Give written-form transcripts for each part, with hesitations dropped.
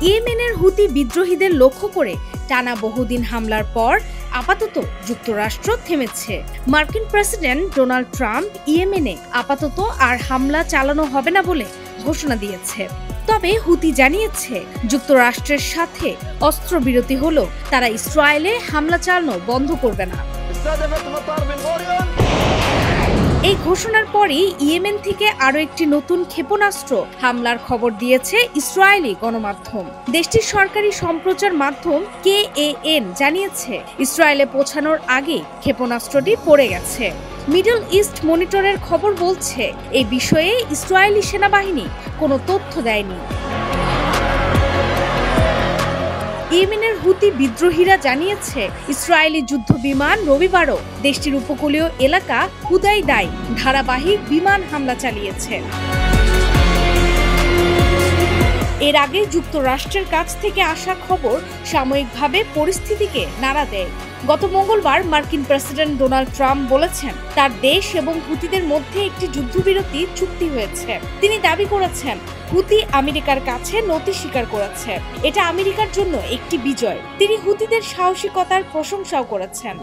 ইয়েমেনের হুতি বিদ্রোহীদের লক্ষ্য করে টানা বহুদিন হামলার পর আপাতত যুক্তরাষ্ট্র থেমেছে। মার্কিন প্রেসিডেন্ট ডোনাল্ড ট্রাম্প ইয়েমেনে আপাতত আর হামলা চালানো হবে না বলে ঘোষণা দিয়েছে। তবে হুতি জানিয়েছে যুক্তরাষ্ট্রের সাথে অস্ত্রবিরতি হলেও তারা ইসরায়েলে হামলা চালানো বন্ধ করবে না। এই ঘোষণার পরই ইয়েমেন থেকে আরও একটি নতুন ক্ষেপণাস্ত্র হামলার খবর দিয়েছে ইসরায়েলি গণমাধ্যম। দেশটির সরকারি সম্প্রচার মাধ্যম KAN জানিয়েছে ইসরায়েলে পৌঁছানোর আগে ক্ষেপণাস্ত্রটি পড়ে গেছে। মিডল ইস্ট মনিটরের খবর বলছে এই বিষয়ে ইসরায়েলি সেনাবাহিনী কোনো তথ্য দেয়নি। ইয়েমেনের হুতি বিদ্রোহীরা জানিয়েছে ইসরায়েলি যুদ্ধ বিমান রবিবারও দেশটির উপকূলীয় এলাকা হুদাইদায় ধারাবাহিক বিমান হামলা চালিয়েছে। এর আগে যুক্তরাষ্ট্রের কাছ থেকে আসা খবর সাময়িকভাবে পরিস্থিতিকে নাড়া দেয়। গত মঙ্গলবার মার্কিন প্রেসিডেন্ট ডোনাল্ড ট্রাম্প বলেছেন তার দেশ এবং হুতিদের মধ্যে একটি যুদ্ধবিরতি চুক্তি হয়েছে। তিনি দাবি করেছেন হুতি আমেরিকার কাছে নতি স্বীকার করেছে। এটা আমেরিকার জন্য একটি বিজয়। তিনি হুতিদের সাহসিকতার প্রশংসাও করেছেন।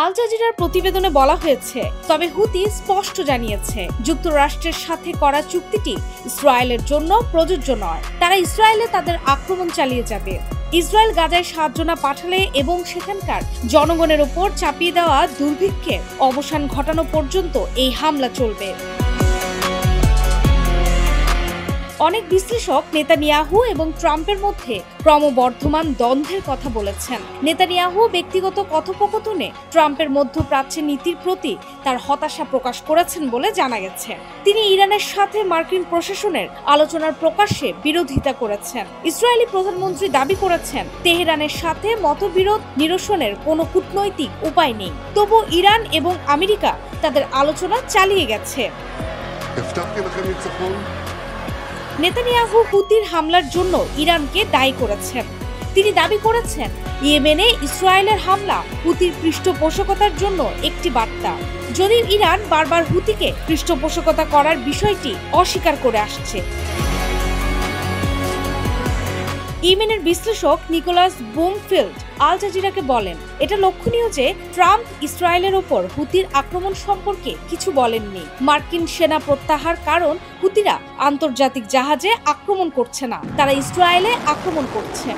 আল জাজিরার প্রতিবেদনে বলা হয়েছে, তবে হুতি স্পষ্ট জানিয়েছে যুক্তরাষ্ট্রের সাথে করা চুক্তিটি ইসরায়েলের জন্য প্রযোজ্য নয়। তারা ইসরায়েলে তাদের আক্রমণ চালিয়ে যাবে। ইসরায়েল গাজায় সাহায্য না পাঠালে এবং সেখানকার জনগণের ওপর চাপিয়ে দেওয়া দুর্ভিক্ষের অবসান ঘটানো পর্যন্ত এই হামলা চলবে। অনেক বিশ্লেষক নেতানিয়াহু এবং ট্রাম্পের মধ্যে ক্রমবর্ধমান দ্বন্দ্বের কথা বলেছেন। নেতানিয়াহু ব্যক্তিগত কথোপকথনে ট্রাম্পের মধ্যপ্রাচ্যের নীতির প্রতি তার হতাশা প্রকাশ করেছেন বলে জানা গেছে। তিনি ইরানের সাথে মার্কিন প্রশাসনের আলোচনার প্রকাশ্যে বিরোধিতা করেছেন। ইসরায়েলি প্রধানমন্ত্রী দাবি করেছেন তেহরানের সাথে মতবিরোধ নিরসনের কোনো কূটনৈতিক উপায় নেই। তবু ইরান এবং আমেরিকা তাদের আলোচনা চালিয়ে গেছে। নেতানিয়াহু হুতির হামলার জন্য ইরানকে দায়ী করেছেন। তিনি দাবি করেছেন ইয়েমেনে ইসরায়েলের হামলা হুতির পৃষ্ঠপোষকতার জন্য একটি বার্তা। যদিও ইরান বারবার হুতিকে পৃষ্ঠপোষকতা করার বিষয়টি অস্বীকার করে আসছে। ইয়েমেনের বিশ্লেষক নিকোলাস বুমফিল্ড আল জাজিরাকে বলেন, এটা লক্ষণীয় যে ট্রাম্প ইসরায়েলের ওপর হুতির আক্রমণ সম্পর্কে কিছু বলেননি। মার্কিন সেনা প্রত্যাহার কারণ হুতিরা আন্তর্জাতিক জাহাজে আক্রমণ করছে না, তারা ইসরায়েলে আক্রমণ করছে।